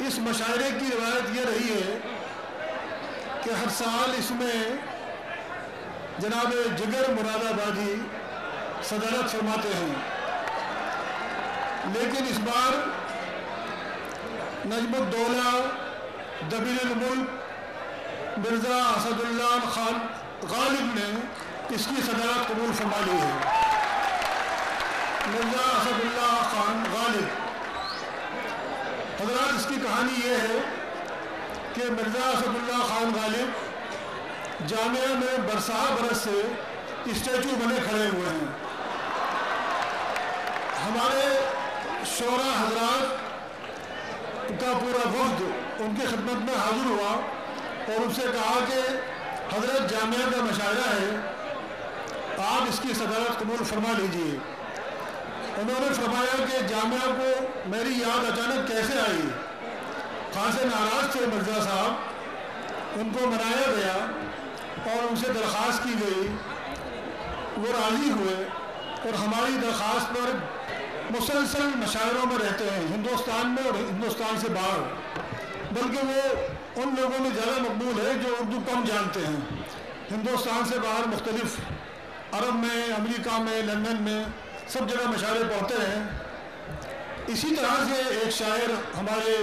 اس مشاعرے کی روایت یہ رہی ہے کہ ہر سال اس میں جناب جگر مراد آبادی صدارت فرماتے ہیں، لیکن اس بار نجم الدولہ دبیر الملک مرزا اسد اللہ خان غالب نے اس کی صدارت قبول فرما لی ہے۔ مرزا اسد اللہ خان غالب حضرات، اس کی کہانی یہ ہے کہ مرزا اسد اللہ خان غالب جامعہ میں برسہ برس سے اسٹیچو بنے کھڑے ہوئے ہیں۔ ہمارے شعراء حضرات کا پورا وفد ان کی خدمت میں حاضر ہوا اور ان سے کہا کہ حضرت جامعہ کا مشاعرہ ہے، آپ اس کی صدارت قبول فرما لیجئے۔ انہوں نے فرمایا کہ جامعہ کو میری یاد اچانک کیسے آئی، خاصے ناراض تھے مرزا صاحب، ان کو منایا گیا اور ان سے درخواست کی گئی، وہ راضی ہوئے اور ہماری درخواست پر مسلسل مشاعروں میں رہتے ہیں، ہندوستان میں اور ہندوستان سے باہر، بلکہ وہ ان لوگوں میں زیادہ مقبول ہے جو اردو کم جانتے ہیں۔ ہندوستان سے باہر مختلف عرب میں، امریکہ میں، لندن میں سب جگہ مشاعرے پڑھتے ہیں۔ اسی طرح سے ایک شاعر ہمارے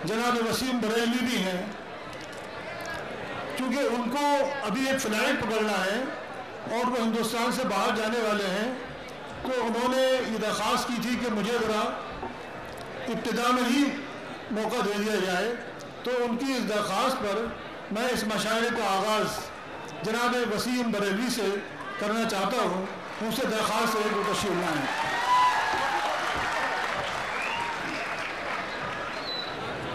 جناب وسیم بریلوی بھی ہیں، چونکہ ان کو ابھی ایک فلائٹ پکڑنا ہے اور وہ ہندوستان سے باہر جانے والے ہیں، تو انہوں نے یہ درخواست کی تھی کہ مجھے ذرا ابتدا میں ہی موقع دے دیا جائے، تو ان کی اس درخواست پر میں اس مشاعرے کا آغاز جناب وسیم بریلوی سے کرنا چاہتا ہوں۔ ان سے درخواست ہے کہ تشریف لائیں۔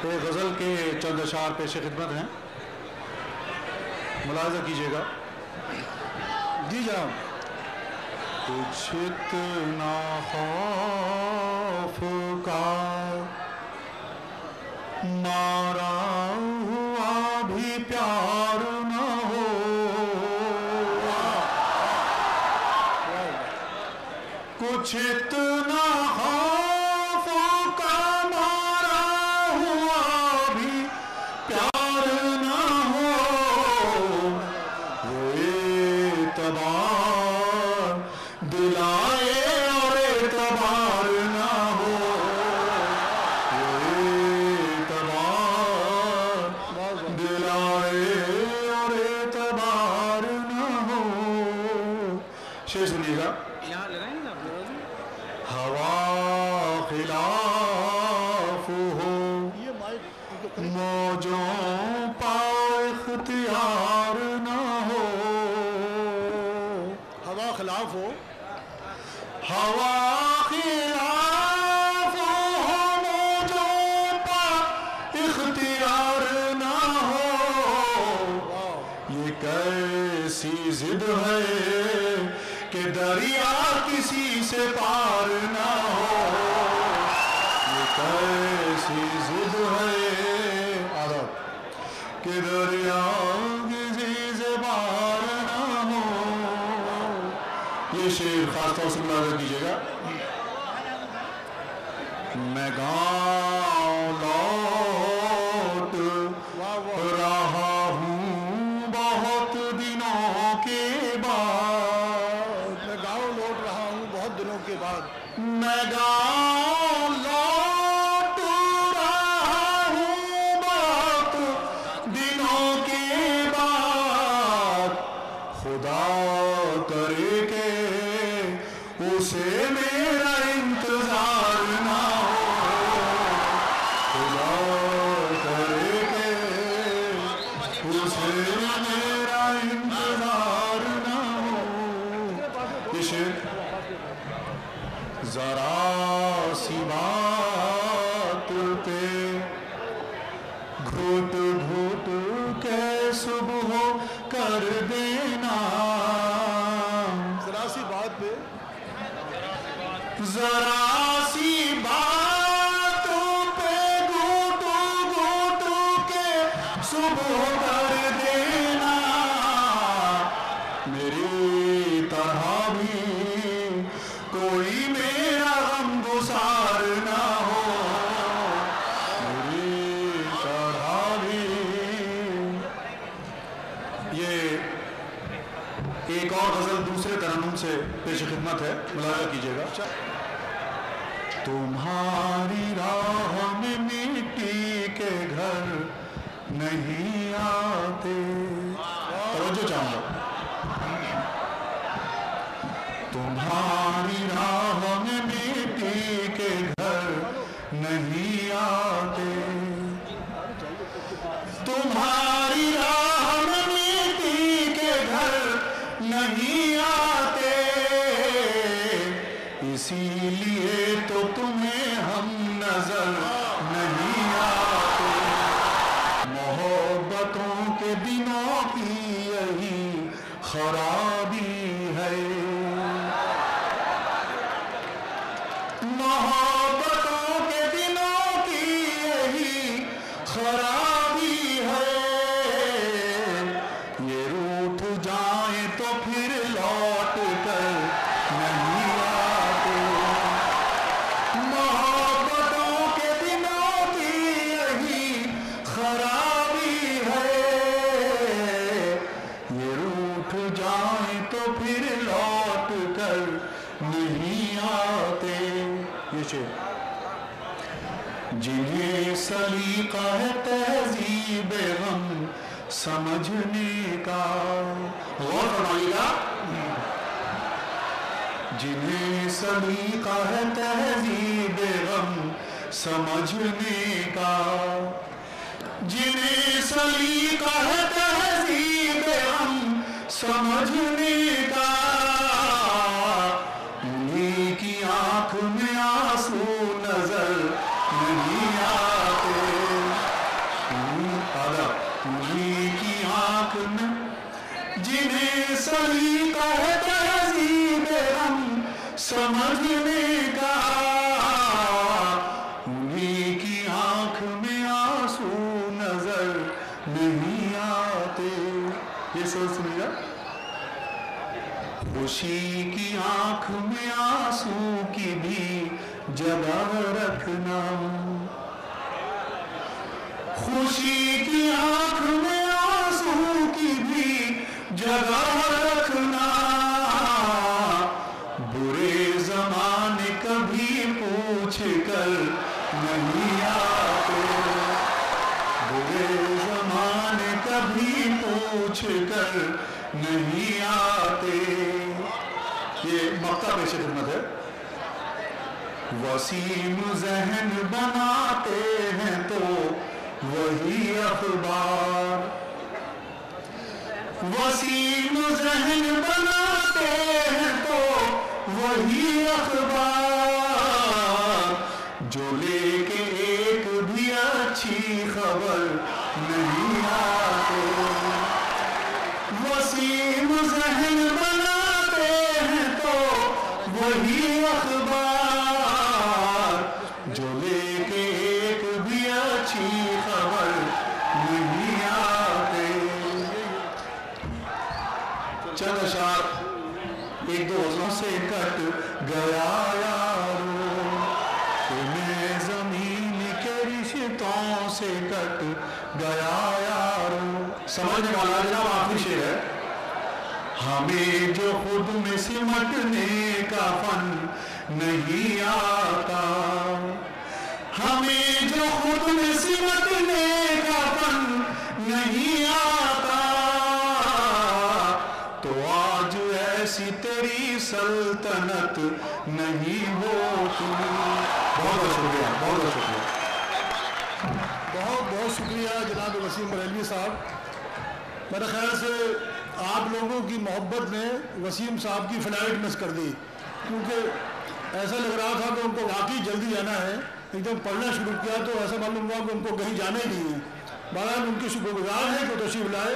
ایک غزل کے چند اشعار پیش خدمت ہیں، ملاحظہ کیجیے گا۔ جی جناب۔ کچھ اتنا خوف کا مارا ہوا بھی پیار نہ ہو، کچھ اتنا خوف کا مارا ہوا بھی پیار نہ ہو، وہ اعتبار دلائے اور اعتبار نہ ہو، وہ اعتبار دلائے اور اعتبار نہ ہو۔ شعر سنیے گا۔ ہوا خلاف ہو موجوں پا اختیار نہ ہو، ہوا خلاف ہو، ہوا خلاف ہو موجوں پا اختیار نہ ہو، یہ کیسی ضد ہے کہ دریا کسی سے پار نہ ہو، یہ کیسی ضد ہے کہ دریا کسی سے پار نہ ہو۔ یہ شعر خاص طور سے ملاحظہ کیجیے گا۔ میں گاؤں لوٹ رہا ہوں بہت دنوں کے بعد، میں گاؤں لوٹ رہا ہوں بہت دنوں کے بعد، میں گاؤں لوٹ رہا ہوں بہت دنوں کے بعد، خدا کرے کہ اسے میرا انتظار نہ ہو، خدا کرے کہ اسے میرا انتظار نہ ہو۔ یہ شعر ذرا سی بات پہ گھٹ گھٹ کے صبح کر دینا، ذرا سی بات پہ، ذرا سی بات پہ گھٹ گھٹ کے صبح کر دینا، میری طرح بھی کوئی میرا غم گسار نہ ہو، ایک اور غزل دوسرے ترنم سے پیش خدمت ہے، ملاحظہ کیجیے گا۔ تمہاری راہ میں مٹی کے گھر نہیں آتے، توجہ چاہوں گا، تمہاری راہ میں مٹی کے گھر نہیں آتے، تمہاری راہ میں مٹی کے گھر نہیں آتے، اسی لیے تو تمہیں ہم نظر نہیں آتے، محبتوں کے دنوں کی یہی خرابی ہے، محبتوں کے دنوں کی یہی خرابی ہے، یہ روٹھ جائیں تو پھر لوٹ کر نہیں آتے، محبتوں کے دنوں کی یہی خرابی ہے، یہ روٹھ جائیں تو پھر لوٹ کر نہیں آتے، یہ شعر جنہیں سلیقہ ہے تہذیب غم سمجھنے کا، غور فرمائیے گا، جنہیں سلیقہ ہے تہذیب غم سمجھنے کا، جنہیں سلیقہ ہے تہذیب غم سمجھنے کا، انہیں کی آنکھ میں آنسو نظر نہیں آتے، انہیں کی آنکھ میں، جنہیں سلیقہ ہے تہذیب غم سمجھنے کا، انہیں کی آنکھ میں آنسو نظر نہیں آتے، یہ سوچ سنیے، خوشی کی آنکھ میں آنسو کی بھی جگہ رکھنا، خوشی کی آنکھ میں آنسو کی بھی جگہ رکھنا، برے زمانے کبھی پوچھ کر نہیں آتے، برے زمانے کبھی پوچھ کر نہیں آتے، یہ مقطع پیش خدمت ہے، وسیم ذہن بناتے ہیں تو وہی اخبار، وسیم ذہن بناتے ہیں تو وہی اخبار، جو لے کے ایک بھی اچھی خبر نہیں آتے، وسیم ذہن بناتے ہیں تو وہی اخبار، جو لے کے ایک بھی اچھی خبر نہیں آتے، چند اشعار ایک دو غزلوں سے کٹ گیا یارو، میں زمین کے رشتوں سے کٹ گیا یارو، سمجھنے والا جناب آخری شعر ہے، ہمیں جو خود میں سمٹنے کا فن نہیں آتا، ہمیں جو خود میں سمٹنے کا فن نہیں آتا، تو آج ایسی تیری سلطنت نہیں ہوتی، بہت بہت شکریہ، بہت بہت شکریہ، بہت بہت شکریہ جناب وسیم بریلوی صاحب، میرے خیال سے آپ لوگوں کی محبت نے وسیم صاحب کی فلائٹ مس کر دی، کیونکہ ایسا لگ رہا تھا کہ ان کو واقعی جلدی جانا ہے، ایک دم پڑھنا شروع کیا تو ایسا معلوم ہوا کہ ان کو کہیں جانا ہی نہیں ہے، بہرحال ان کی شکر گزار ہے کہ تشریف لائے،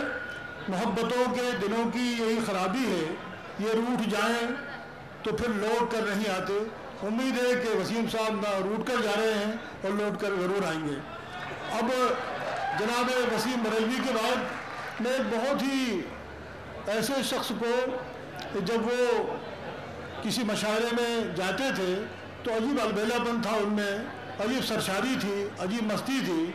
محبتوں کے دنوں کی یہی خرابی ہے، یہ روٹھ جائیں تو پھر لوٹ کر نہیں آتے، امید ہے کہ وسیم صاحب نہ روٹ کر جا رہے ہیں اور لوٹ کر ضرور آئیں گے۔ اب جناب وسیم بریلوی کے بعد میں ایک بہت ہی ایسے شخص کو، جب وہ کسی مشاعرے میں جاتے تھے تو عجیب البیلا پن تھا ان میں، عجیب سرشاری تھی، عجیب مستی تھی،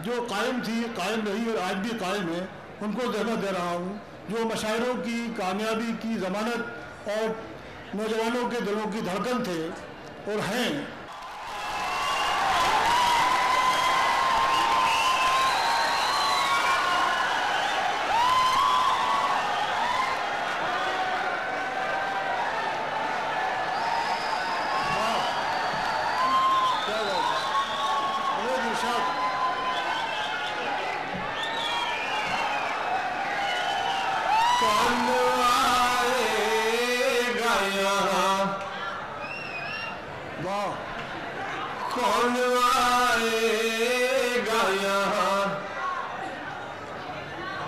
جو قائم تھی، قائم رہی اور آج بھی قائم ہے، ان کو زحمت دے رہا ہوں जो मशायरों की कामयाबी की ज़मानत और नौजवानों के दिलों की धड़कन थे और हैं। कौन आएगा यहाँ,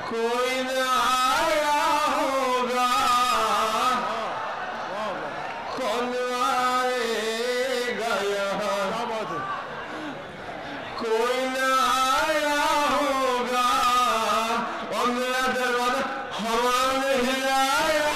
कोई न आया होगा, कौन आएगा यहाँ, कोई न आया होगा, और मेरा दरवाजा हवा ने हिलाया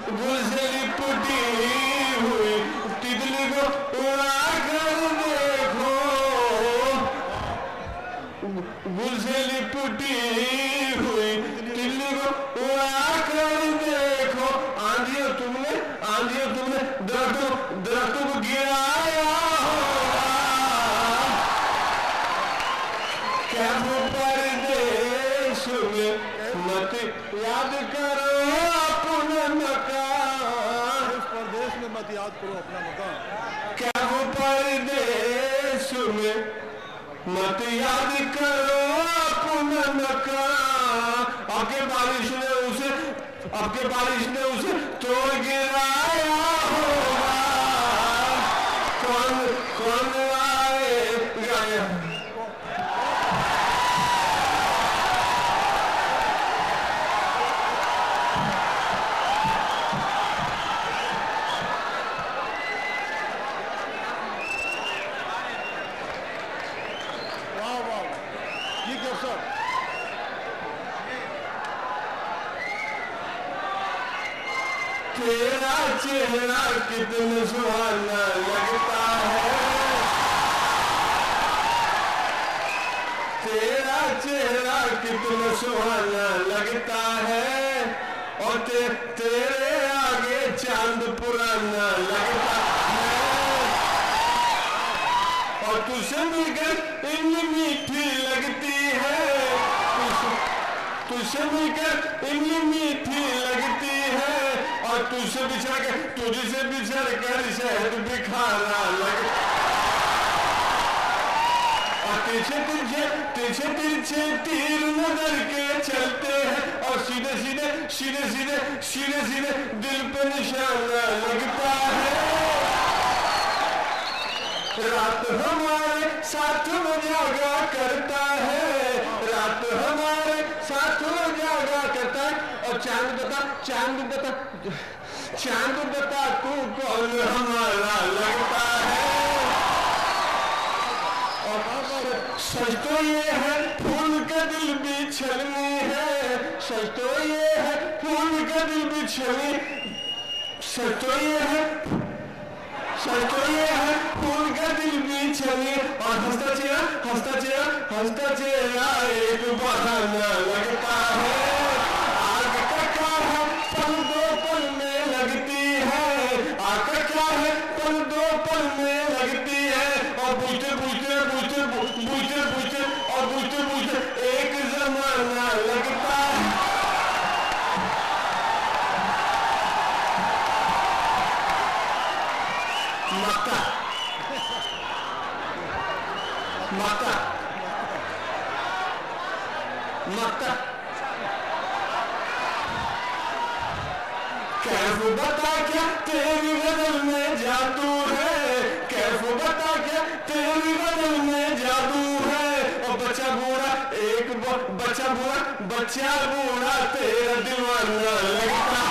गुल से लिपटी हुई तितली को उड़ा कर देखो, गुल से लिपटी हुई तितली को उड़ा कर देखो, आंधियों तुमने दरख्तों को गिराया होगा, क्या वो परदेश में मत याद करो अपना मकान, इस परदेश में मत याद करो अपना मकान, क्या वो परदेश में मत याद करो अपना मकान, आपके बारिश ने उसे तोड़ गिराया होगा, कौन आएगा यहाँ, तेरा चेहरा कितना सुहाना लगता है, तेरा चेहरा कितना सुहाना लगता है, और तेरे आगे चांद पुराना लगता है, और तुझसे मिलकर इतनी मीठी लगती है, तुझसे मिलकर इतनी मीठी लगती है, और तुझसे बिछड़ कर शहद भी खाना लगे, और तिरछे तीर नजर के चलते हैं, और सीधे सीधे दिल पे निशाना लगता है, रात हमारे साथ में जागा करता है, रात हमारे साथ में जागा करता है, और चांद बता तू कौन हमारा लगता है, और सच तो ये है फूल का दिल बिछड़नी है, सच तो ये है फूल का दिल बिछड़नी, सच तो ये है फूल का दिल बिछड़नी, और हंसता चेहरा एक बहाना लगता है, आग का क्या है पल दो पल में लगती है, आग का क्या है पल दो पल में लगती है, और पूछते एक जमाना लगता है, मक्का कैफ बता क्या तेरी गजल में जादू है, कैफ बता क्या तेरी गजल में जादू है। और बच्चा बूढ़ा एक बच्चा बूढ़ा तेरा दीवाना लगता।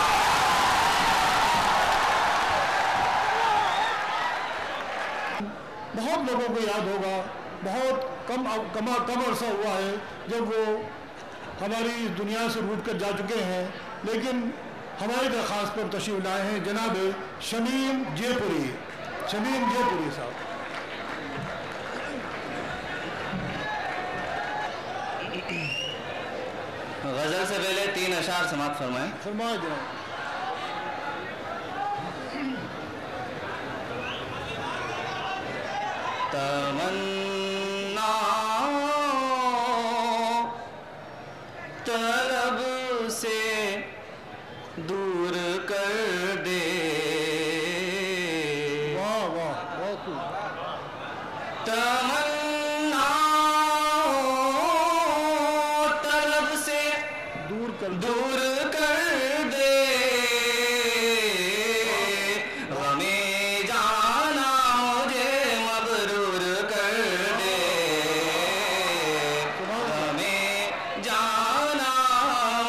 बहुत लोगों को याद होगा, बहुत कम अरसा हुआ है जब वो हमारी दुनिया से रूठ कर जा चुके हैं, लेकिन हमारी दरख्वास्त पर तशरीफ लाए हैं जनाब शमीम जयपुरी साहब। गजल से पहले 3 अशार समाप्त फरमाएं। फरमाए जनाब। तमन्ना तलब से दूर कर दे, वाह वाह बहुत खूब। तमन्ना तलब से दूर कर दे, गमे जाना मुझे मबरूर कर दे, गमे जाना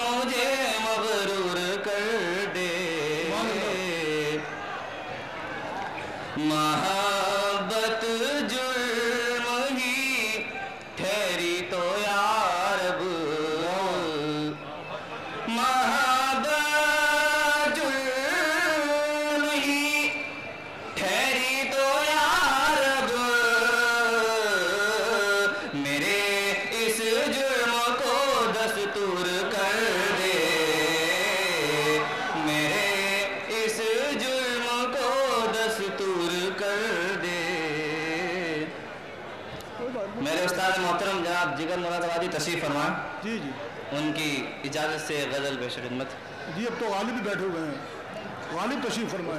मुझे मबरूर कर दे। मोहब्बत जुर्म ही ठहरी तो यार अब, मोहब्बत जुर्म ही ठहरी तो यार अब, मेरे इस जुर्म को दस्तूर कर दे, मेरे इस जुर्म को दस्तूर कर दे। मेरे उस्ताद मोहतरम जनाब जिगर मुरादाबादी तशरीफ फरमाएं। जी जी उनकी इजाज़त से गज़ल पेश खिदमत। जी, अब तो गालिब भी बैठे हुए हैं, गालिब तशरीफ फरमाए।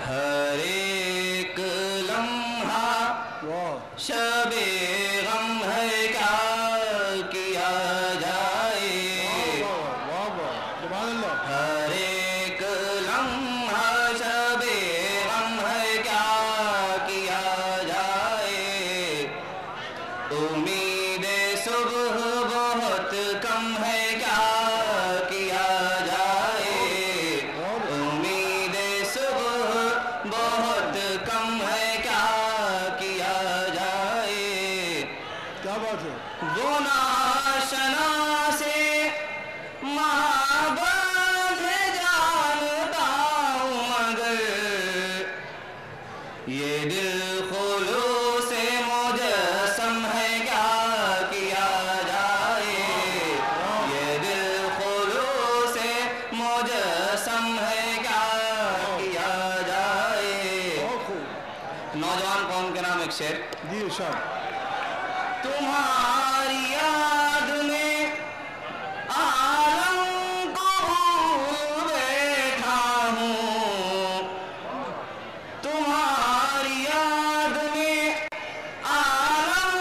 हर एक लम्हा वाह शबे गम है क्या किया जाए, वाह वाह वाह, सुभान अल्लाह। हर एक लम्हा शबे गम है क्या किया जाए, उम्मीद सुबह बहुत कम है क्या किया जाए, उम्मीद सुबह बहुत कम है क्या किया जाए। क्या बात है। वो नाशना से महाबत जानता हूँ मगर ये दिल खुलूस से मुजस्सम है क्या किया जाए, ये दिल खुलूस से मुजस्सम है क्या किया जाए। बहुत खूब। नौजवान कौम के नाम एक शेर। जी इरशाद। तुम्हारी याद में आलम को भूल बैठा हूँ, तुम्हारी याद में आलम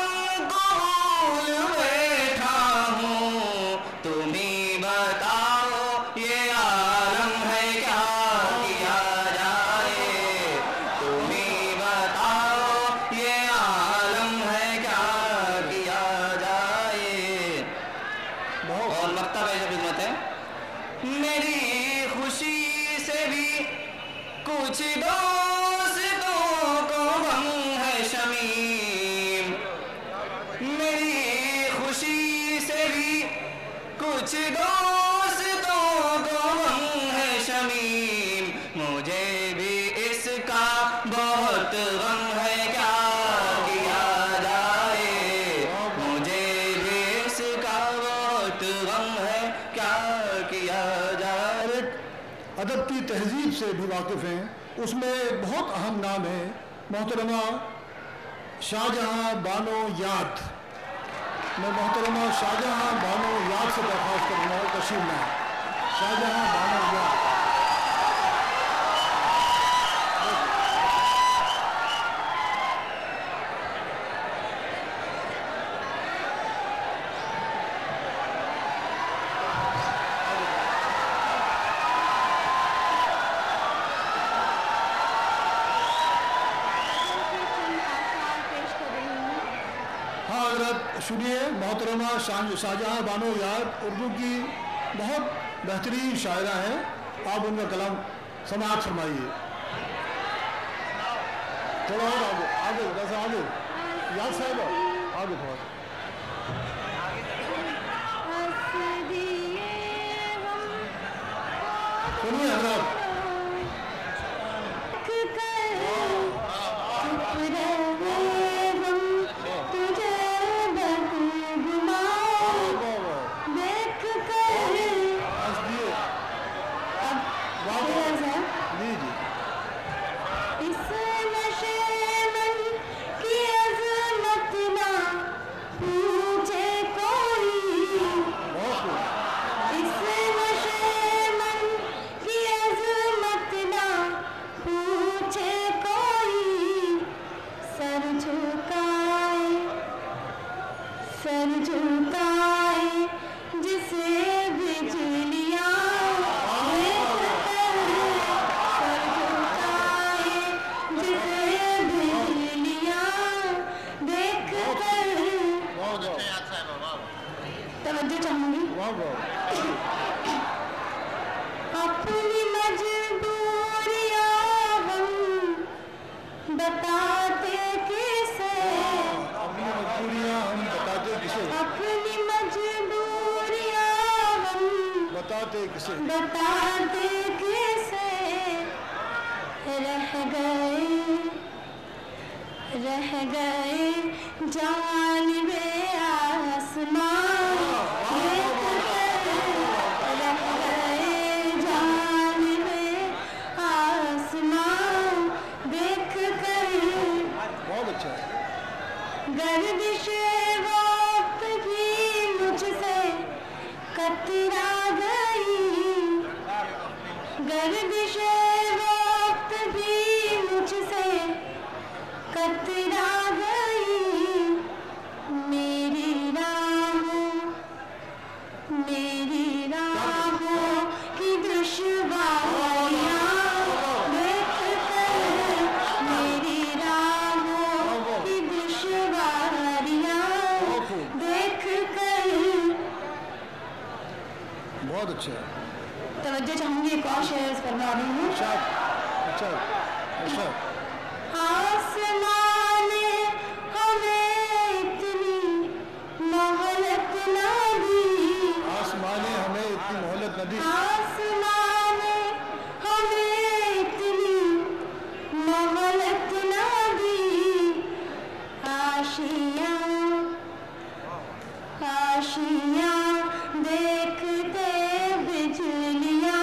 को भूल बैठा हूँ, तुम ही बताओ ये आलम है क्या किया जाए, तुम ही बताओ ये आलम है क्या किया जाए। और मक्ता पेश खिदमत है। मेरी खुशी से भी कुछ दोस्तों को गम है शमीम, मेरी खुशी से भी कुछ दोस्तों को गम है शमीम, मुझे भी इसका बहुत गम है क्या किया जाए, मुझे भी इसका बहुत गम है क्या किया जाए। अदब की तहजीब से भी वाकिफ़ हैं, उसमें एक बहुत अहम नाम है मोहतरमा शाहजहां बानो याद। मैं मोहतरमा शाहजहां बानो याद से दरख्वास्त करूँगा तशरीफ लाएं। शाहजहां बानो याद। हाँ हजरत सुनिए मोहतरमा शाहजहां बानो यार उर्दू की बहुत बेहतरीन शायरा हैं, आप उनका कलाम समाअत फरमाइए। थोड़ा और आगे आगे वैसे आगे याद साहब आगे थोड़ा सुनिए हजरत बताते कैसे रह गए जानिबे आसमान, रह गए जानिबे आसमान देख कर। बहुत अच्छा। गर्दिश वक्त भी मुझसे कतरा गई, गर्दिश वक्त भी मुझसे कतरा गई। मेरी राहों की दुश्वारियां देख कर, मेरी राहों की दुश्वारियां देख कर। बहुत अच्छा। तवज्जो चाहूंगी, एक और शेर फरमा रही हूँ। अच्छा अच्छा। आसमान ने हमें इतनी मोहलत न दी, आसमान ने हमें इतनी मोहलत न दी, आसमान ने हमें इतनी मोहलत न दी। आशियाँ देखते बिजलियाँ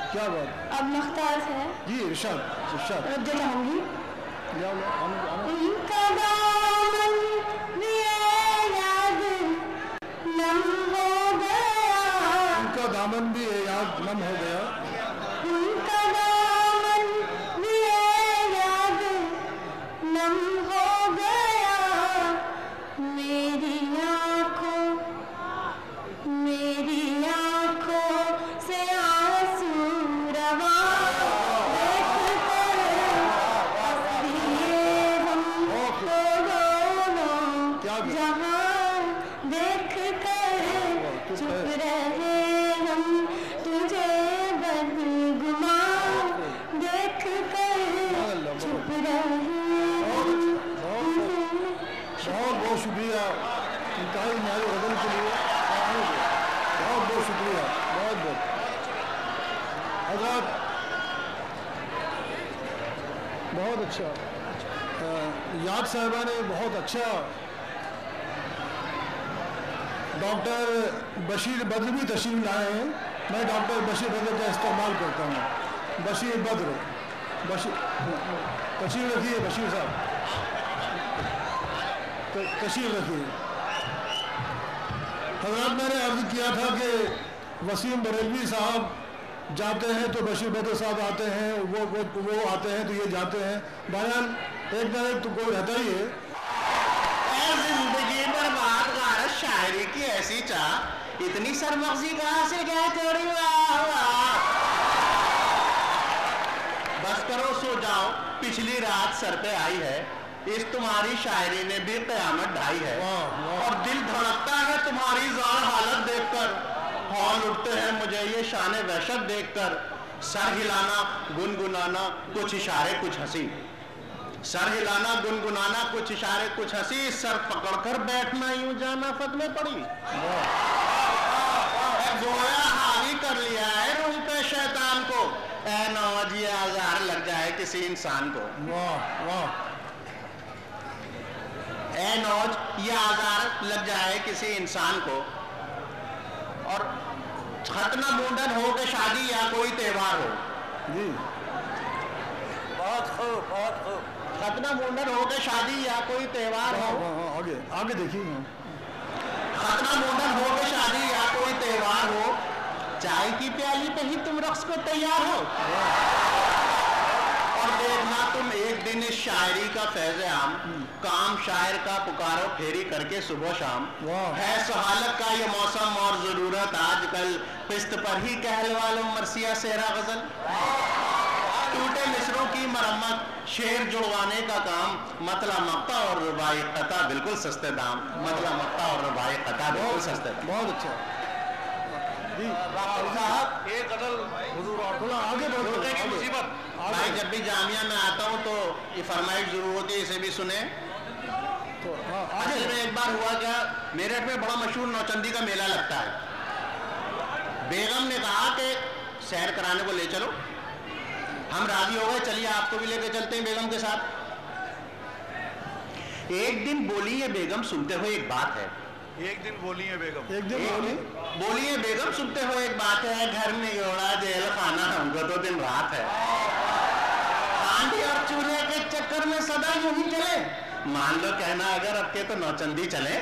क्या बात। अब मुख्तार है जी इरशाद रद्द चाहूंगी। उनका दामन भी याद नम हो गया, उनका दामन भी याद नम हो गया, उनका दामन भी याद नम हो गया। मेरी आँखों से आंसू रवा देख कर दोनों जहां देख कर चुप रहे हम तुझे बदगुमान देख कर चुप रहे। حضرات بہت اچھا یاد صاحبہ نے بہت اچھا ڈاکٹر بشیر بدر بھی تشریف لائے ہیں. میں ڈاکٹر بشیر بدر کا استعمال کرتا ہوں. بشیر بدر تشریف رکھیے. بشیر صاحب تشریف رکھیے. حضرات میں نے عرض کیا تھا کہ وسیم بریلوی صاحب جاتے ہیں تو بشیر بدر صاحب آتے ہیں, وہ آتے ہیں تو یہ جاتے ہیں. بہرحال ایک نہ ایک تو کوئی رہتا ہی ہے. زندگی برباد غارت شاعری کی ایسی چاہ اتنی سرمغزی کہاں سے گئے تھوڑی. بس کرو سو جاؤ, پچھلی رات سر پہ آئی ہے, اس تمہاری شاعری نے بھی قیامت ڈھائی ہے. اور دل دھڑکتا ہے تمہاری زار حالت دیکھ کر, ہال اٹھتے ہیں مجھے یہ شان وحشت دیکھ کر. سر ہلانا گنگنانا کچھ اشارے کچھ ہنسی, سر ہلانا گنگنانا کچھ اشارے کچھ ہنسی, سر پکڑ کر بیٹھنا یوں جانا فت میں پڑی. گویا حاوی کر لیا ہے روح پہ شیطان کو, اے نوج یہ آزار لگ جائے کسی انسان کو. اے نوج یہ آزار لگ جائے کسی انسان کو. اور ختنہ مونڈن ہو کہ شادی یا کوئی تہوار ہو. جی بہت خوب بہت خوب. ختنہ مونڈن ہو کہ شادی یا کوئی تہوار ہو. آگے آگے دیکھیے. ختنہ مونڈن ہو کہ شادی یا کوئی تہوار ہو, چائے کی پیالی پہ ہی تم رقص کو تیار ہو. اور دیکھنا تم ایک دن اس شاعری کا فیض عام, کام شاعر کا پکارو پھیری کر کے صبح شام. ہے سہالت کا یہ موسم اور ضرورت آج کل, قسط پر ہی کہلوا لو مرثیہ سہرا غزل. ٹوٹے مصروں کی مرمت, شعر جڑوانے کا کام, مطلع مقطع اور رباعی قطع بالکل سستے دام. مطلع مقطع اور رباعی قطع بالکل سستے دام. بہت اچھا. صاحب ایک غزل حضور آگے بڑھو کی مصیبت. بھائی جب بھی جامعہ میں آتا ہوں تو یہ فرمائش ضرور ہوتی ہے, اسے بھی سنیں. اصل میں ایک بار ہوا کیا, میرٹھ میں بڑا مشہور نوچندی کا میلہ لگتا ہے. بیگم نے کہا کہ سیر کرانے کو لے چلو. ہم راضی ہو گئے, چلیے آپ کو بھی لے کے چلتے ہیں بیگم کے ساتھ. ایک دن بولی ہے بیگم سنتے ہوئے ایک بات ہے. ایک دن بولی ہے بیگم, ایک دن بولی ہے بیگم سنتے ہوئے ایک بات ہے, گھر میں جوڑا جیل خانہ ہم کو تو دن رات ہے. ہانڈی اور چولہے کے چکر میں سدا یوں ہی چلے, مان لو کہنا اگر اب کے تو نوچندی چلے.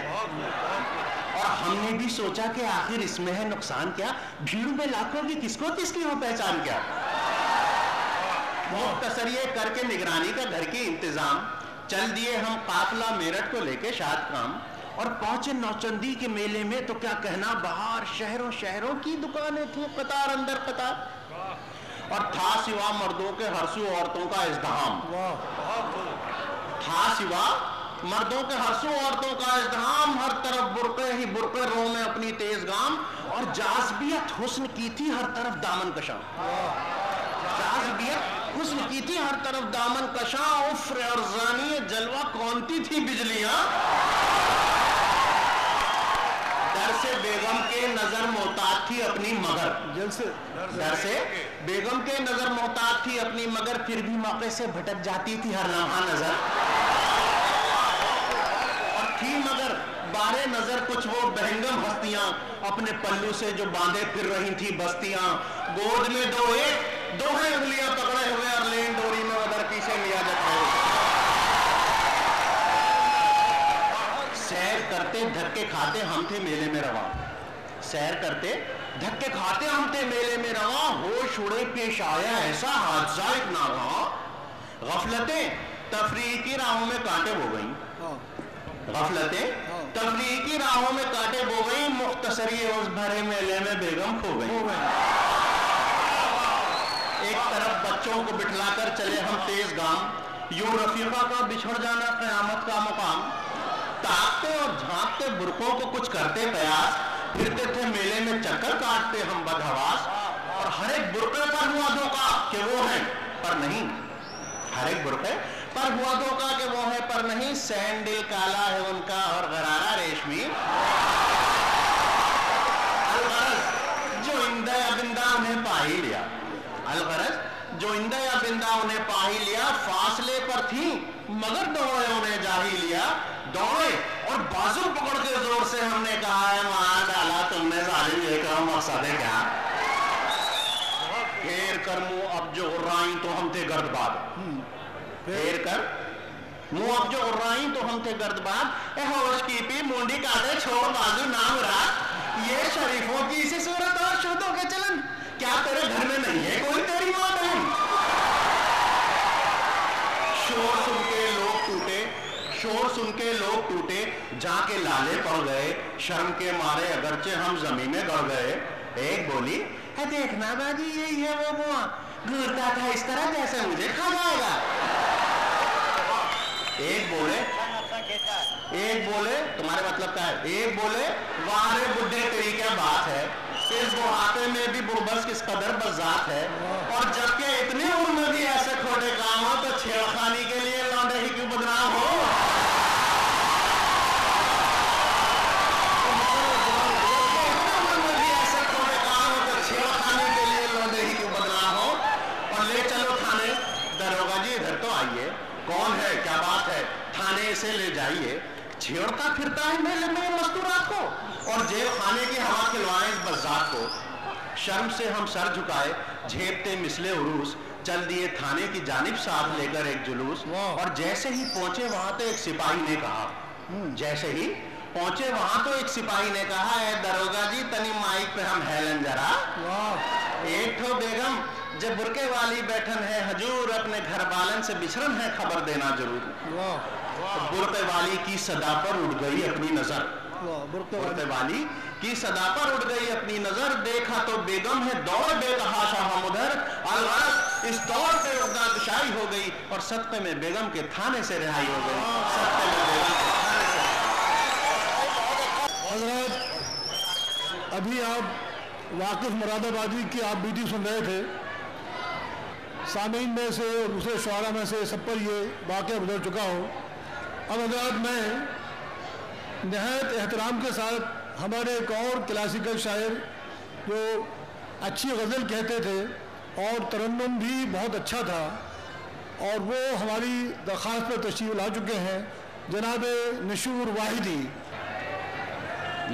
اور ہم نے بھی سوچا کہ آخر اس میں ہے نقصان کیا, بھیڑ میں لاکھوں کی کس کی ہو پہچان کیا. مختصر یہ کر کے نگرانی کا گھر کی انتظام, چل دیے ہم قافلہ میرٹھ کو لے کے شاد کام. اور پہنچے نوچندی کے میلے میں تو کیا کہنا, باہر شہروں کی دکانیں تھیں قطار اندر قطار. اور تھا سوا مردوں کے ہرسو عورتوں کا ازدحام. تھا سوا مردوں کے ہرسو عورتوں کا ازدحام, ہر طرف برقے ہی برقے رو میں اپنی تیز گام. اور جاذبیت حسن کی تھی ہر طرف دامن کشاں. جاذبیت حسن کی تھی ہر طرف دامن کشاں, عفر اور زانی جلوہ کونتی تھی بجلیاں. در سے بیگم کے نظر محتاط تھی اپنی مگر, در سے بیگم کے نظر محتاط تھی اپنی مگر, پھر بھی موقع سے بھٹک جاتی تھی ہر لمحہ نظر. اور تھی مگر بارے نظر کچھ وہ بہنگم ہستیاں, اپنے پلو سے جو باندھے پھر رہی تھی بستیاں. گود میں دو ہیں انگلیاں پکڑے ہوئے, اور لین ڈوری میں ادھر پیچھے لیا جاتا ہے. سیر کرتے دھکے کھاتے ہم تھے میلے میں رواں, سیر کرتے دھکے کھاتے ہم تھے میلے میں رواں. ہوش اڑے پیش آیا ایسا حادثہ ایک ناگہاں, غفلتیں تفریح کی راہوں میں کانٹے بو گئیں. غفلتیں تفریح کی راہوں میں کانٹے بو گئیں, مختصری اس بھرے میلے میں بیگم کھو گئیں. ایک طرف بچوں کو بٹھلا کر چلے ہم تیز گام, یوں رفیقہ کا بچھڑ جانا قیامت کا مقام. تاکتے اور جھانکتے برقوں کو کچھ کرتے قیاس, پھرتے تھے میلے میں چکر کاٹتے ہم بدحواس. اور ہر ایک برقے پر ہوا دھوکا کہ وہ ہے پر نہیں, ہر ایک برقے پر ہوا دھوکا کہ وہ ہے پر نہیں. سینڈل کالا ہے ان کا اور غرارہ ریشمی, الغرض جو اندہ بندہ انہیں پا ہی لیا. अलगरज जो इंदा या बिंदा उन्हें पा ही लिया, फासले पर थी मगर दौड़े उन्हें जा ही लिया। दौड़े और बाजू पकड़ के जोर से हमने कहा है मार डाला तुमने जालिम, ये का मकसद है क्या? फेर कर मुंह अब जो उर्राई तो हम थे गर्दबाद, फेर कर मुंह अब जो उर्राई तो हम थे गर्दबाद, ए होश की पी मुंडी काटे छोड़ बाजू नाम रात। ये शरीफों की इसी सूरत और शुद्धों के चलन, क्या तेरे घर में नहीं है कोई तेरी मां बहन? शोर सुन के लोग टूटे, शोर सुन के लोग टूटे, जाके लाले पड़ गए शर्म के मारे, अगरचे हम जमीन में गड़ गए। एक बोली है देखना बाजी यही है वो बुआ, घूरता था इस तरह जैसे मुझे खा जाएगा। एक बोले तुम्हारे मतलब क्या है? एक बोले वाह रे बुड्ढे तेरी क्या बात है, इस बुढ़ापे में भी बुढ़बस किस कदर बजात है। और जबकि इतनी उम्र में भी ऐसे खोटे काम हो तो छेड़खानी के लिए लौंडे ही क्यों बदनाम हो? इतनी उम्र में भी ऐसे खोटे काम हो तो छेड़खानी के लिए लौंडे ही क्यों बदनाम हो? और ले चलो थाने, दरोगा जी इधर तो आइए, कौन है क्या बात है, थाने से ले जाइए। छेड़ता फिरता है मेरे मस्तूरात को और जेल खाने की हवा खिलवाएं इस बज़ात को। शर्म से हम सर झुकाए झेपते मिसले उरूस, चल दिए थाने की जानिब साथ लेकर एक जुलूस। और जैसे ही पहुंचे वहां तो एक सिपाही ने कहा, जैसे ही पहुंचे वहां तो एक सिपाही ने कहा, ए दरोगा जी तनी माइक पे हम हेलन जरा। एक ठो बेगम जब बुरके वाली बैठन है हजूर, अपने घर बालन से बिछड़न है खबर देना जरूर। बुरके वाली की सदा पर उड़ गई अपनी नजर, बुरके वाली की सदा पर उड़ गई अपनी नजर, देखा तो बेगम है दौड़ बेतहाशा हम उधर। अलगरज इस दौड़ पे उगदाशाई हो गई और सत्ते में बेगम के थाने से रिहाई हो गई, सत्ते में बेगम के थाने से। हजरत अभी आप वाकिफ मुरादाबादी की आप बीटी सुन रहे थे, सामीन में से दूसरे शुआरा में से सब पर ये वाक़या गुजर चुका हो। अब हजरत मैं नहायत एहतराम के साथ हमारे एक और क्लासिकल शायर जो अच्छी गज़ल कहते थे और तरन्नुम भी बहुत अच्छा था, और वो हमारी दरख्वास्त पर तशरीफ़ ला चुके हैं, जनाब नशूर वाहिदी।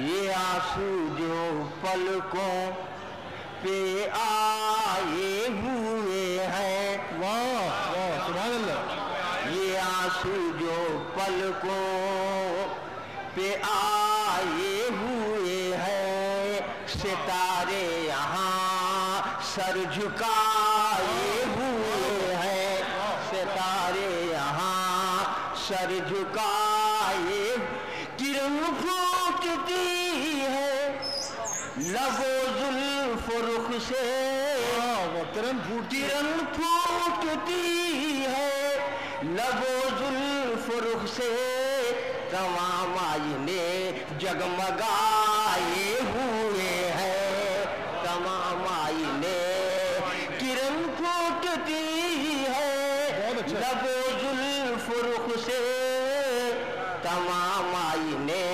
ये आंसू जो पलकों पे आए हुए हैं, वाह वाह सुभान अल्लाह। ये आंसू जो पलकों पे आए हुए हैं, सितारे यहाँ सर झुकाए हुए हैं, सितारे यहाँ सर झुकाए। किरण फूटती है लबो जुल्फ रुख से, किरण फूटती है लबो जुल्फ रुख से, तमाम आईने जगमगाए हुए हैं, तमाम आईने। किरण फूटती है लबो जुल्फ रुख से, तमाम आईने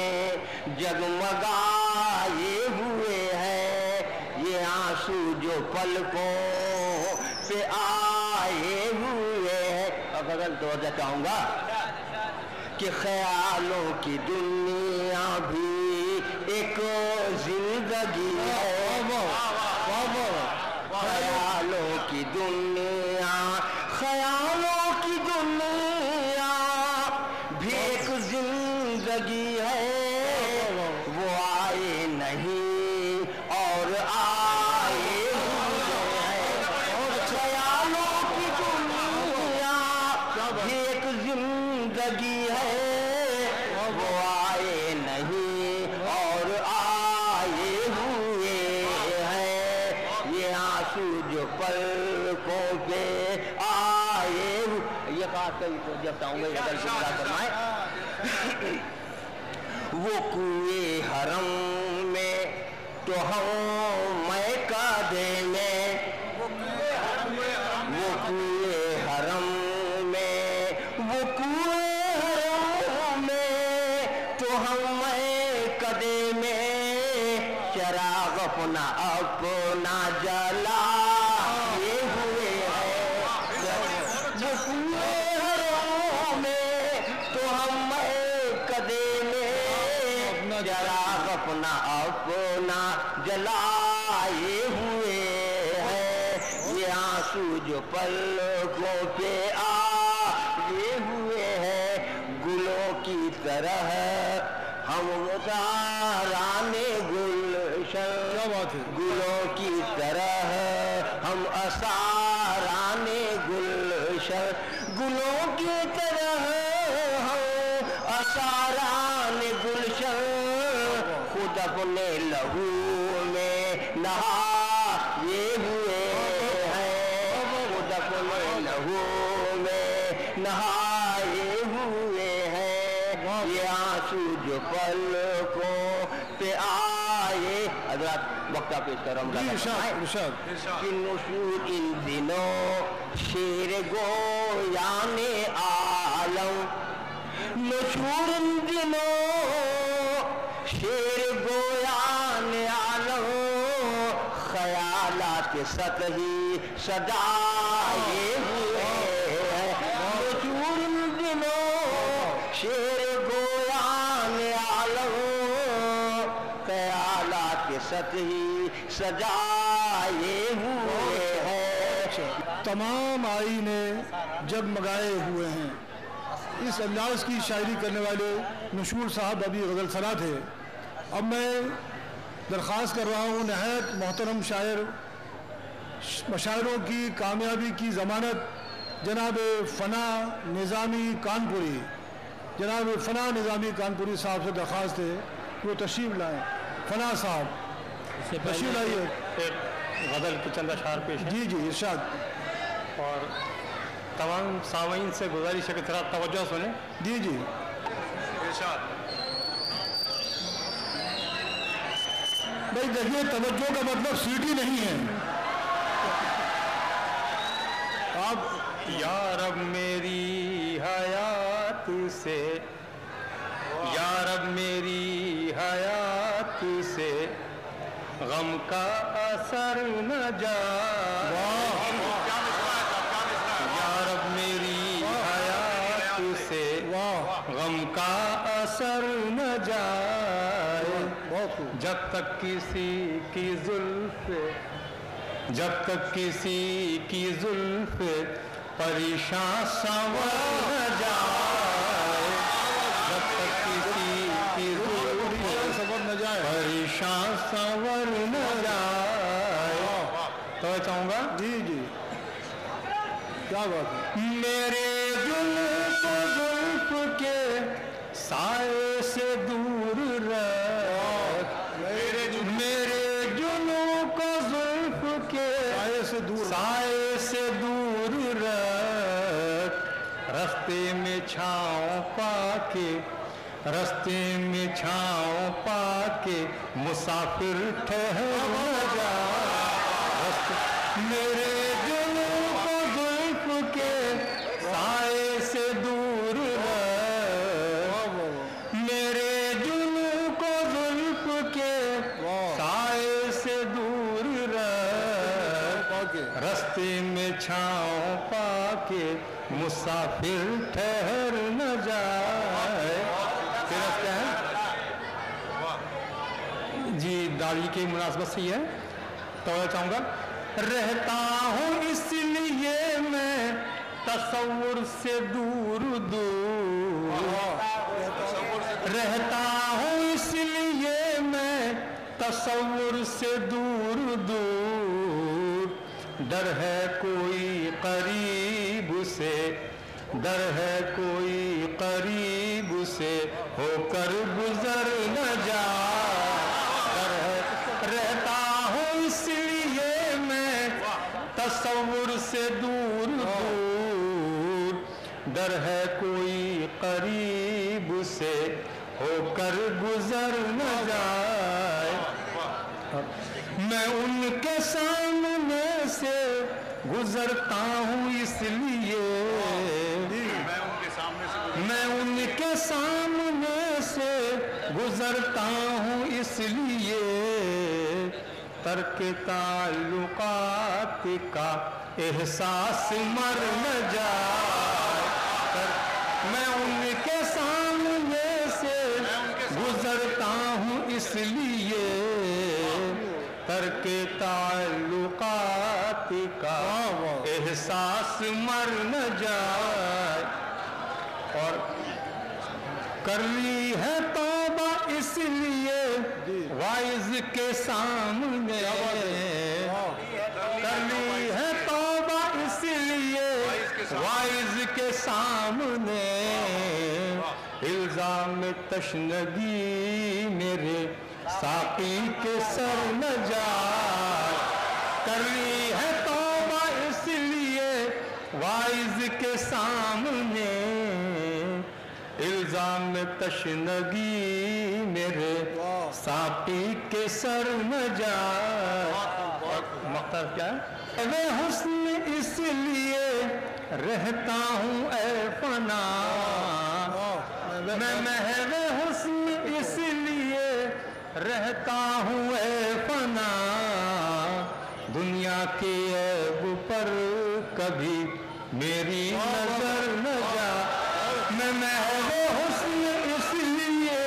जगमगाए हुए हैं। ये आंसू जो पलकों पे आए हुए हैं। अब अगर दोहरा चाहूंगा कि ख्यालों की दुनिया भी एक जिंदगी है, ख्यालों की दुनिया, ख्यालों की दुनिया भी एक जिंदगी है। वो आए नहीं और आए हुए हैं, ख्यालों की दुनिया भी एक जिंदगी है। वो आए नहीं और आए हुए हैं। ये आंसू जो पलकों पे आए, ये बात जब चाहूंगा फरमाए। वो कुएं हरम में तो हम मैं कादे में, वो कुएं हरम में, वो कुएं हरम में तो हम मैं कदे में, चराग अपना अपना जला ये अपना अपना जलाए हुए हैं, ये आंसू जो पलकों पे आए हुए हैं, गुलों की तरह हम मुताराने गुलशन, क्या बात है, गुलों की तरह हम असाराने गुलशन, गुलों की तरह हम असाराने गुलशन, खुद अपने लहू में नहाए हुए हैं, खुद अपने लहू में नहाए हुए हैं, ये आंसू जो पलकों पे आए। हज़रात वक्ता पेश कर रहा हूँ कि नुशूर इन दिनों शेर गोयाने आलम, नुशूर इन दिनों शेर गोयाने आलम, ख्यालात सतही सजाए हुए हैं, नुशूर इन दिनों शेर गोयाने आलम, ख्यालात सतही सजाए हुए हैं। तमाम आईने जगमगाए हुए हैं। इस अंदाज की शायरी करने वाले मशहूर साहब अभी गज़ल सना थे। अब मैं दरख्वास्त कर रहा हूँ नहायत मोहतरम शायर, मशायरों की कामयाबी की ज़मानत जनाब फ़ना निज़ामी कानपुरी, जनाब फ़ना निज़ामी कानपुरी साहब से दरख्वास्त है वो तशरीफ़ लाएँ। फ़ना साहब तशरीफ़ लाइए। एक गज़ल की चंद अशार पेश है। जी जी इरशाद। और तमाम सामीन से गुजारिश है कि थोड़ा तवज्जो सुने। जी जी भाई देखिए, तवज्जो का मतलब सीटी नहीं है। आप या रब मेरी हयात से, या रब मेरी हयात से गम का असर न जाए, या रब मेरी हयात से गम का असर न जाए, जब तक किसी की जुल्फ, जब तक किसी की जुल्फ परेशान संवर न जाए, जब तक किसी की जुल्फ सबर न जाए, परेशान संवर न जाए। तो मैं चाहूँगा जी जी क्या बात है। मेरे जुल्फ जुल्फ के साए से दूर रख, मेरे जुल्फ को जुल्फ के साए से दूर, साए से दूर रख, रास्ते में छाँव पाके, रास्ते में छाँव पाके मुसाफिर ठहर न जा, मेरे जुल्फ को जुल्फ के साए से दूर रख, मेरे जुल्फ को जुल्फ के साए से दूर रख, रास्ते में छाँव पाके मुसाफिर ठहर न जाए। फिर क्या है जी, दाढ़ी की मुनासबत से है तो मैं चाहूँगा, रहता हूँ इसलिए मैं तसव्वुर से दूर दूर, रहता हूँ इसलिए मैं तसव्वुर से दूर दूर, डर है कोई करीब से, डर है कोई करीब से होकर गुजर न जाए, डर है, रहता हूँ इसलिए मैं तसव्वुर से दूर दूर, डर है कोई करीब से होकर गुजर न जाए, मैं उनके सामने से गुजरता हूँ इसलिए, मैं उनके सामने से गुजरता हूँ इसलिए, तर्क ताल्लुकात का एहसास मर न जाए, मैं उनके सामने से गुजरता हूँ इसलिए तर्के ताल्लुकात का एहसास मर न जाए। और कर ली है तौबा इसलिए वाइज के सामने, कर ली है तौबा इसलिए वाइज के सामने, इल्जाम तशनगी मेरे साकी के सर न जाए। कर ली है तौबा इसलिए वाइज के सामने, इल्जाम तशनगी मेरे साकी के सर न जाए। मकसद क्या है? वे हुस्न इसलिए रहता हूँ ऐ फना, मैं महवे हुस्न इसलिए रहता हूँ ऐ फना, दुनिया के ऐब पर कभी मेरी नजर न जा। मैं महवे हुस्न इसलिए,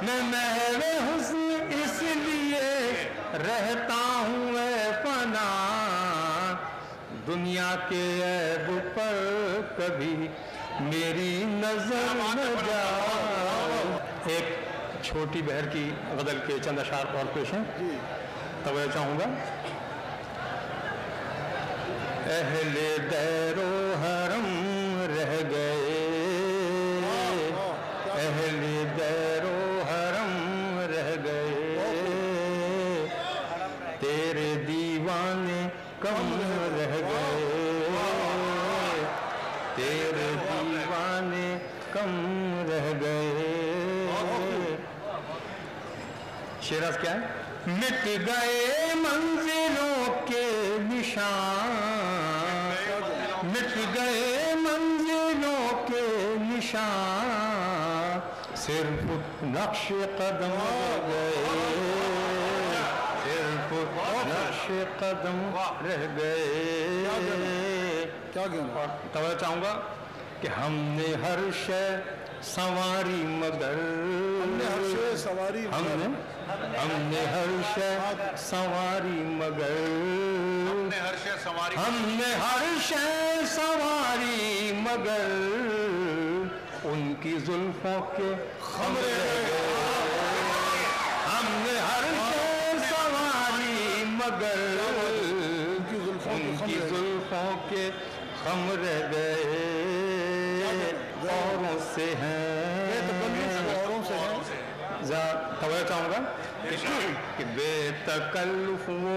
मैं महवे हुस्न इसलिए रहता हूँ ऐ फना, दुनिया के ऐब पर कभी मेरी नजर न जा। एक छोटी बहर की गजल के चंद अशार और पेश हैं, तवज्जो चाहूँगा। अहले दैरो हरम रह गए, अहले दैरो हरम रह गए, तेरे दीवाने कम रह गए, तेरे दीवाने कम रह गए। शेराज क्या है? मिट गए मंजिलों के निशान, मिट गए मंजिलों के निशान, सिर्फ नक्श कदम रह गए, सिर्फ नक्श कदम रह गए। क्या कहना? तवज्जो चाहूँगा कि हमने हर शय सवारी मगर, हमने हर शय सवारी हमने हर शय सवारी मगर, हमने हर शय सवारी, हमने हर शय सवारी मगर, उनकी जुल्फों के खम रह गए। हमने हर शय सवारी मगर, उनकी जुल्फों के खम रह गए। औरों से हैं, औरों से हैं, तवज्जो चाहूँगा कि बेतकल्लुफ वो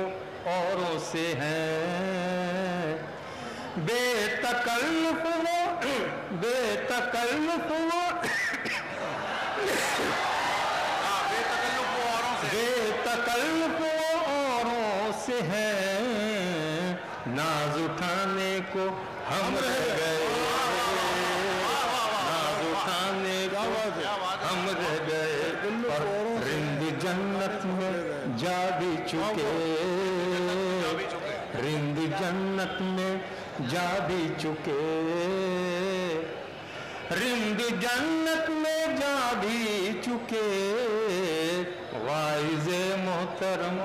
औरों से हैं, बेतकल्लुफ वो, बेतकल्लुफ वो, बेतकल्लुफ वो औरों से हैं, नाज उठाने को हम रह गए, नाज उठाने को हम रह गए। और रिंद जन्नत में जा भी चुके, रिंद जन्नत में जा भी चुके, रिंद जन्नत में जा भी चुके, वाइज़े मोहतरम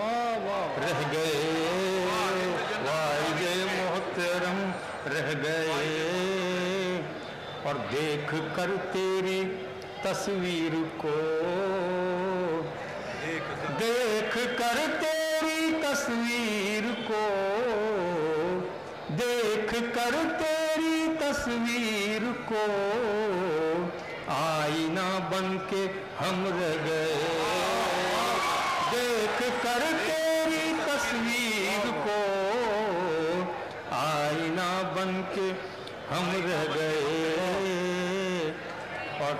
रह गए, वाइज़े मोहतरम रह गए। और देख कर तेरी तस्वीर को, देख कर तेरी तस्वीर को, देख कर तेरी तस्वीर को, आईना बन के हम रह गए, देख कर तेरी तस्वीर को, आईना बन के हम रह गए। और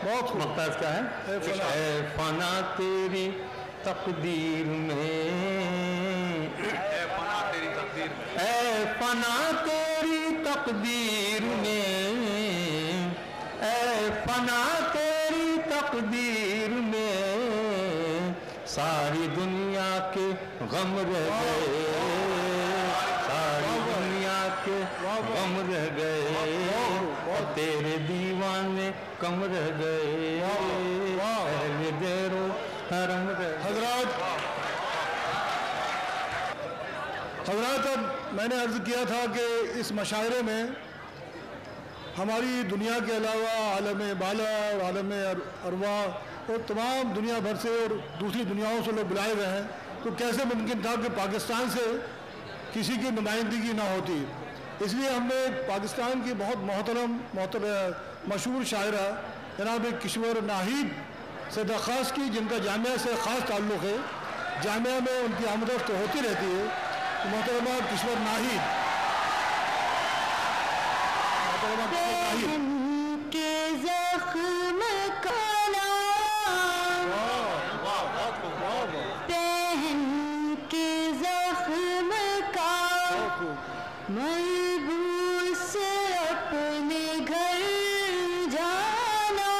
बहुत मकसद क्या है? ऐ फना तेरी तकदीर में, ऐ फना तेरी तकदीर में, ऐ फना तेरी तकदीर में, ऐ फना तेरी तकदीर में, सारी दुनिया के गम रह गए, सारी दुनिया के गम रह गए। और तेरे दीवाने कम रह गए, अहले देरो हरम हज़रात, अब मैंने अर्ज़ किया था कि इस मशायरे में हमारी दुनिया के अलावा आलम बाला और आलम अरवा और तमाम दुनिया भर से और दूसरी दुनियाओं से लोग बुलाए गए हैं, तो कैसे मुमकिन था कि पाकिस्तान से किसी की नुमाइंदगी ना होती। इसलिए हमने पाकिस्तान की बहुत मशहूर शायरा जनाब किश्वर नाहिद से दरख्वास्त की, जिनका जामिया से ख़ास ताल्लुक़ है, जामिया में उनकी आमदरफ्त तो होती रहती है। तो मोहतरमा किश्वर नाहिद, के ज़ख्म का नाम, पहन के ज़ख्म का मलबूस अपने घर जाना,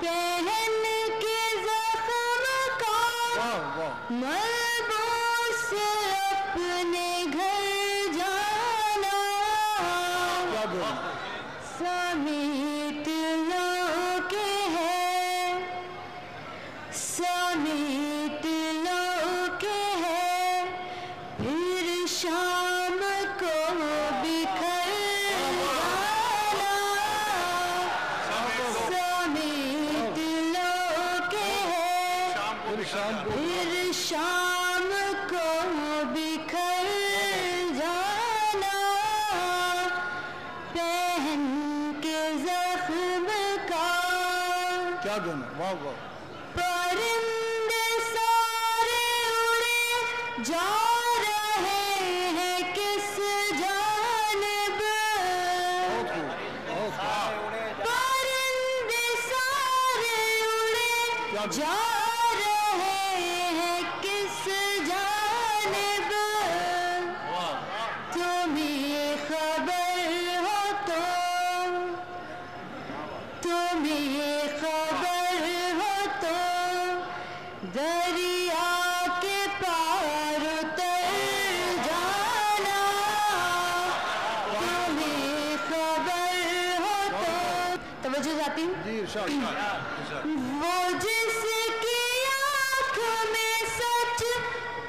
पहन के ज़ख्म का मलबूस अपने घर जाना, समेत लो के है, समेत लो के है, फिर शाम को बिखर जाना, समेत लो के है, फिर शाम को बिखर जाना, पहन के ज़ख्म का। क्या गाना, वाह वाह। परिंदे सारे उड़े जा रहे हैं किस जानिब, परिंदे सारे उड़े जा रहे हैं किस जानिब, तुम्हें खबर हो तो, तुम्हें खबर हो तो दरिया के पार उतर जाना, तुम्हें खबर हो तो। तवज्जो जाती जी इरशाद। वो जिसकी आँख में सच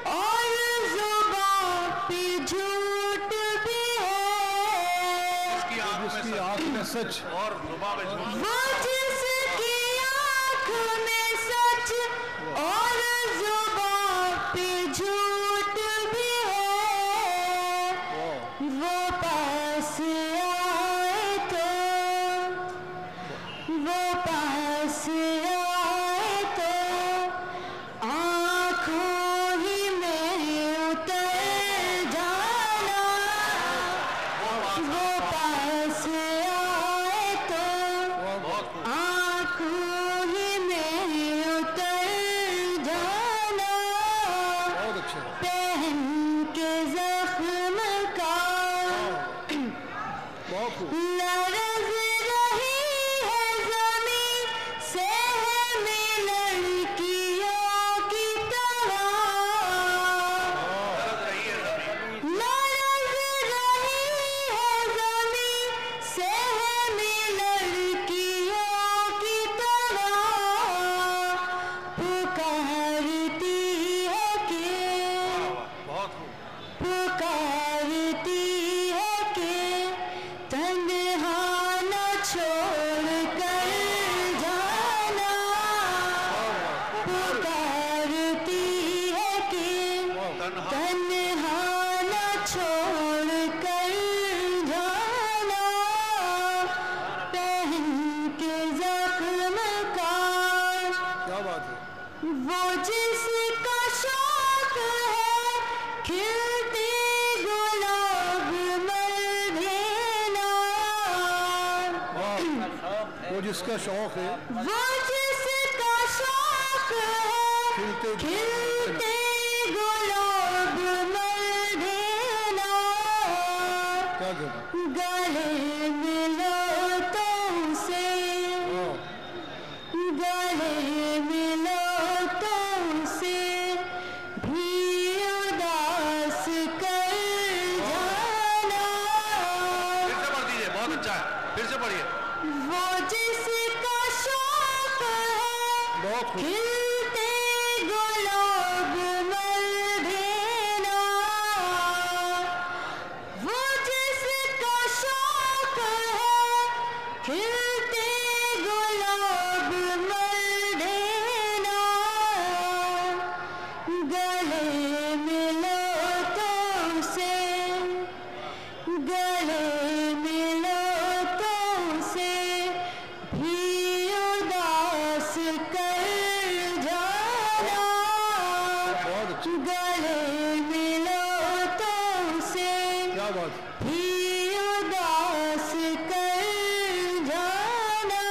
और जुबान पे झूठ भी है, जिसकी आँख में सच और जुबान में झूठ, वो जिसकी आँख में सच और जुबान पे झूठ भी है, वो पास आए तो, वो पास आए तो आँखों ही में उतर जाना, वो पास आए तो आँखों ही में उतर जाना, बहुत अच्छे। पहन के ज़ख्म का। बहुत खूब। लरज़ रही है ज़मीं सहमी लड़कियों की तरह, लरज़ रही है ज़मीं सहमी लड़कियों की तरह, पुकारती है कि, पुकारती है कि तन्हा न छोड़ कर जाना, पुकारती है कि तन्हा न छोड़ कर जाना, पहन के ज़ख्म का। क्या बात है। वो जिसका शौक है खिलते गुलाब मर देना, वो जिसका शौक है वो जिसका शौक है खिलते खिलते गुलाब मर देना, क्या गाना। गले मिलो तो उसे, गले मिलो तो उसे भी उदास कर जाना, फिर से पढ़ दीजिए, बहुत अच्छा है, फिर से पढ़िए। वो जिसका शौक है बहुत खूब। खिलते गुलाब मर देना, गले मिलो तो से क्या बात, भी उदास कर जाना,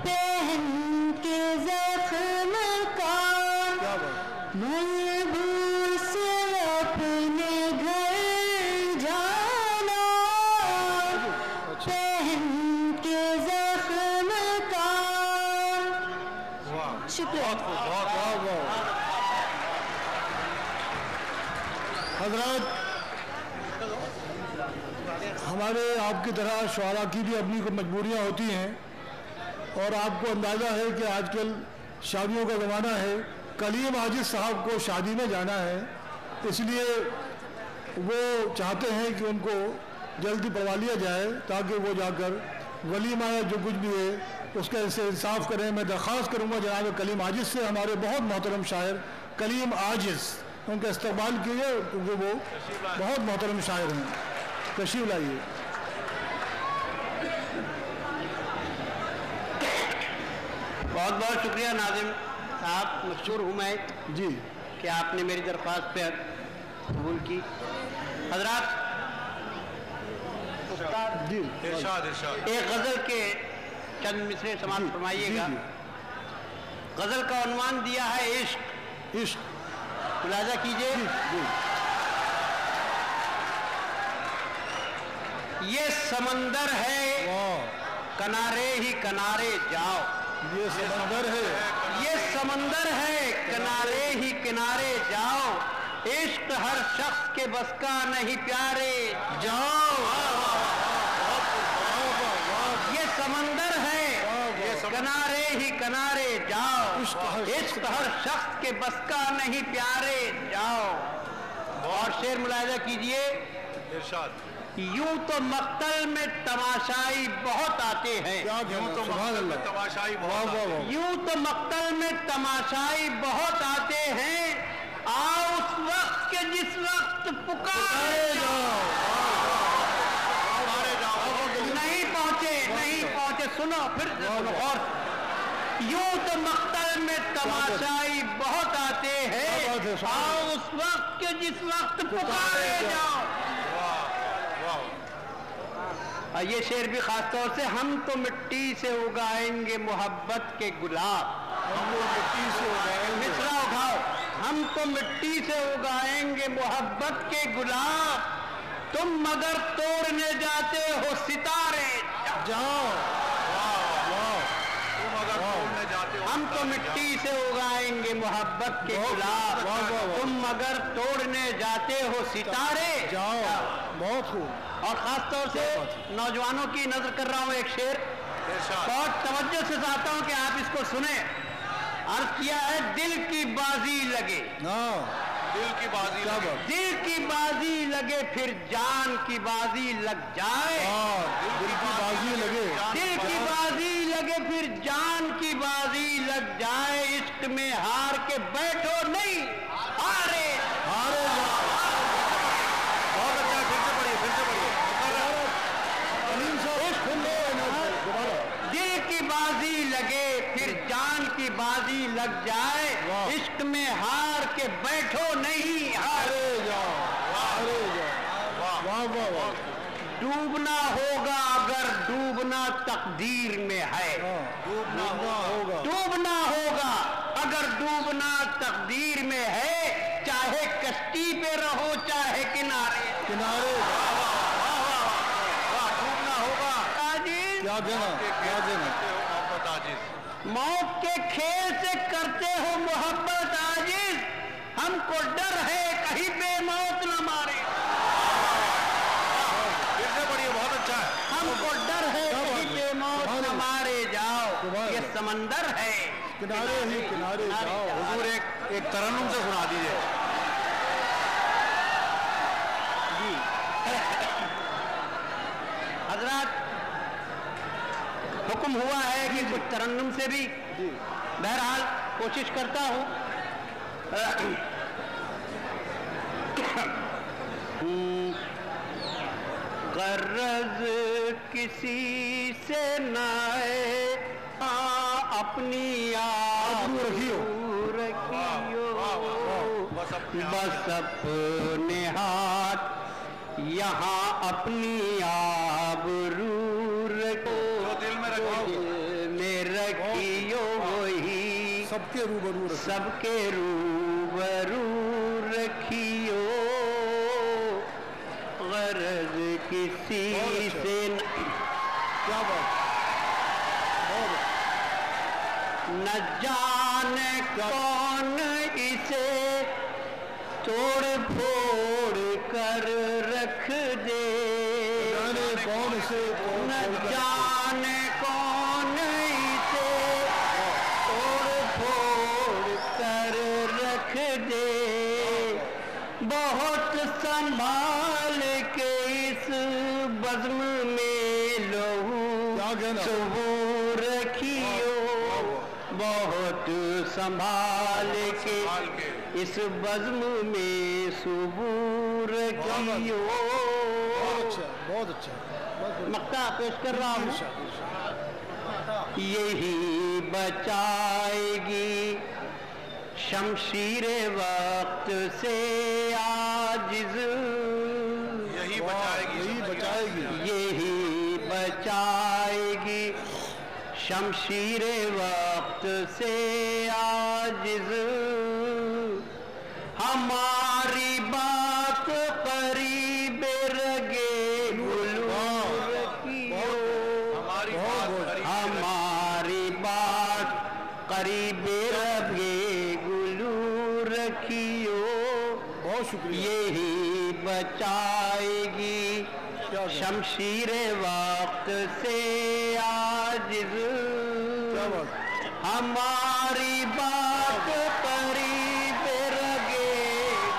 पहन के जख्म का क्या बात, मलबूस अपने घर जाना, पहन के जख्म का। शुक्रिया। हजरत, हमारे आपकी तरह शुआरा की भी अपनी को मजबूरियाँ होती हैं और आपको अंदाज़ा है कि आजकल शादियों का ज़माना है। कलीम आजिज साहब को शादी में जाना है, इसलिए वो चाहते हैं कि उनको जल्दी पढ़वा लिया जाए ताकि वो जाकर वलीमा या जो कुछ भी है उसका इससे इंसाफ करें। मैं दरख्वास्त करूँगा जनाब कलीम आजिज से, हमारे बहुत मोहतरम शायर कलीम आजिज, उनका इस्तकबाल कीजिए क्योंकि वो बहुत मोहतरम शायर हैं। तशरीफ लाइए। बहुत बहुत शुक्रिया नाज़िम साहब, मशहूर हूँ मैं जी कि आपने मेरी दरख्वास्त पे कबूल की। हजरात, जी इरशाद इरशाद। एक गज़ल के चंद मिसरे समाप्त फरमाइएगा। जी, गज़ल का उन्वान दिया है इश्क। इश्क, मुलाजा कीजिए। जी ये समंदर है वाह, किनारे ही किनारे जाओ, ये समंदर है, ये समंदर है किनारे ही किनारे जाओ, इश्क हर शख्स के बस का नहीं प्यारे जाओ। ये समंदर है किनारे ही किनारे जाओ, इश्क हर शख्स के बस का नहीं प्यारे जाओ। और शेर मुलाहिजा कीजिए। इरशाद। यूं तो मक्तल में तमाशाई बहुत आते हैं, क्या कहना, सुभान अल्लाह, तमाशाई वाह वाह वाह, यूं तो मक्तल में तमाशाई बहुत आते हैं, आओ उस वक्त के जिस वक्त पुकारे जाओ। नहीं पहुंचे, नहीं पहुंचे, सुनो फिर सुनो। और यूं तो मक्तल में तमाशाई बहुत आते हैं, आओ उस वक्त के जिस वक्त पुकारे जाओ। ये शेर भी खास तौर से, हम तो मिट्टी से उगाएंगे मोहब्बत के गुलाब, हम लोग मिट्टी से उगाएंगे, मिसरा उठाओ, हम तो मिट्टी से उगाएंगे मोहब्बत के गुलाब, तुम मगर तोड़ने जाते हो सितारे जाओ, तुम अगर तोड़ने जाते हो, हम तो मिट्टी से उगाएंगे मोहब्बत के गुलाब, तुम मगर तोड़ने जाते हो सितारे जाओ, बहुत खूब। और खास तौर से नौजवानों की नजर कर रहा हूं एक शेर, बहुत तवज्जो से चाहता हूं कि आप इसको सुने। अर्ज किया है, दिल की बाजी लगे, हाँ, दिल की बाजी क्या बात, दिल की बाजी लगे फिर जान की बाजी लग जाए, हाँ, दिल की बाजी लगे, दिल की बाजी लगे फिर जान की बाजी लग जाए, इश्क में हार के बैठो नहीं हारे हारे जाओ। बहुत अच्छा, फिर से पढ़िए, फिर से पढ़िए। कलीम साहब दोबारा, दिल की बाजी लगे फिर जान की बाजी लग जाए, इश्क में हार के बैठो नहीं हारे जाओ, हारे जाओ, वाह वाह वाह, डूबना होगा अगर डूबना तकदीर में है, डूबना होगा, डूबना होगा अगर डूबना तकदीर में है, चाहे कश्ती पे रहो चाहे किनारे किनारे, डूबना होगा। आजिज, क्या कहना, क्या कहना, मोहब्बत आजिज, मौत के खेल से करते हो मोहब्बत आजिज, हमको डर है कहीं बेमौत न मारे, फिर से पढ़िए, बहुत अच्छा है। हमको डर है कहीं बेमौत न मारे जाओ, ये समंदर है किनारे ही किनारे जाओ। हुजूर एक तरन्नुम से सुना दीजिए। हजरात, हुक्म हुआ है कि कुछ तरन्नुम से भी, बहरहाल कोशिश करता हूं। गर्रज किसी से नाए अपनी आबरू रखियो। रखियो बस अपने हाथ यहाँ अपनी आबरू रखो, दिल में रखियो वही सबके रूबरू रखियो, गरज किसी से क्या बात, न जाने कौन इसे तोड़ फोड़ कर रख दे, कौन इसे न जाने कौन इसे तोड़ फोड़ कर रख दे, बहुत संभाल के इस बज़्म में लहू सबूर रखियो, बहुत संभाल के इस बज़्म में सबूर रखियो। बहुत अच्छा मक्ता पेश कर रहा हूँ। यही बचाएगी शमशीर वक्त से आजिज़, यही बचाएगी शमशीर वक्त से आजिज़, हमारी बात करीब रगे गुलूर रखियो, हमारी बात करीब रगे गुलूर रखियो, बहुत शुक्रिया। यही बचाएगी शमशीर वक्त से आजिज़, हमारी बात करीब रगे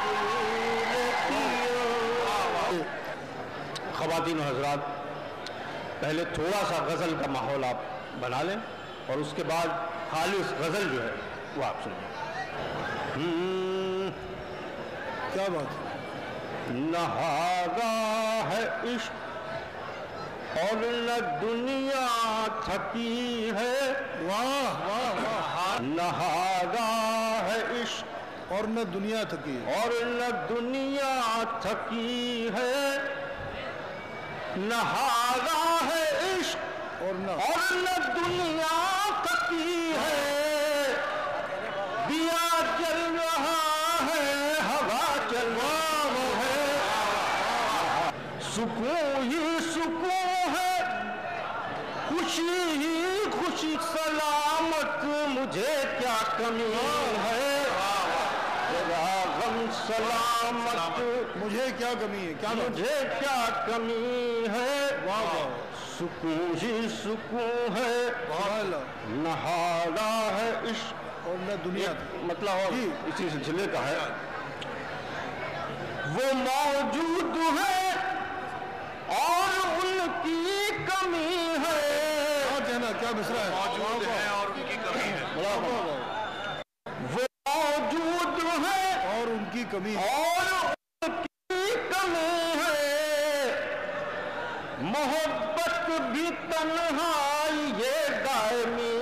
गुलूर रखियो। ख़वातीन और हज़रात, पहले थोड़ा सा गज़ल का माहौल आप बना लें और उसके बाद खालिस गज़ल जो है वो आप सुनिए। क्या बात, नहागा है इश्क और न दुनिया थकी है, वाह वाह वाह, नहागा है इश्क और न दुनिया थकी, और न दुनिया थकी है, नहागा है इश्क और न दुनिया थकी है, दिया जल रहा है, हवा चल रहा है, सुकून ही सुकून है, खुशी ही खुशी, सलामत मुझे क्या कमी है, तेरा गम सलामत मुझे क्या कमी है, क्या मुझे क्या कमी है, वाह वाह, सुकून ही सुकून है, नहारा है इश्क और न दुनिया, मतलब और इसी सिलसिले का है, वो मौजूद है और उनकी कमी है, क्या मिसरा है, मौजूद है और उनकी कमी है, वो मौजूद है और उनकी कमी है, और उनकी कमी है, मोहब्बत भी तन्हाई ये दायमी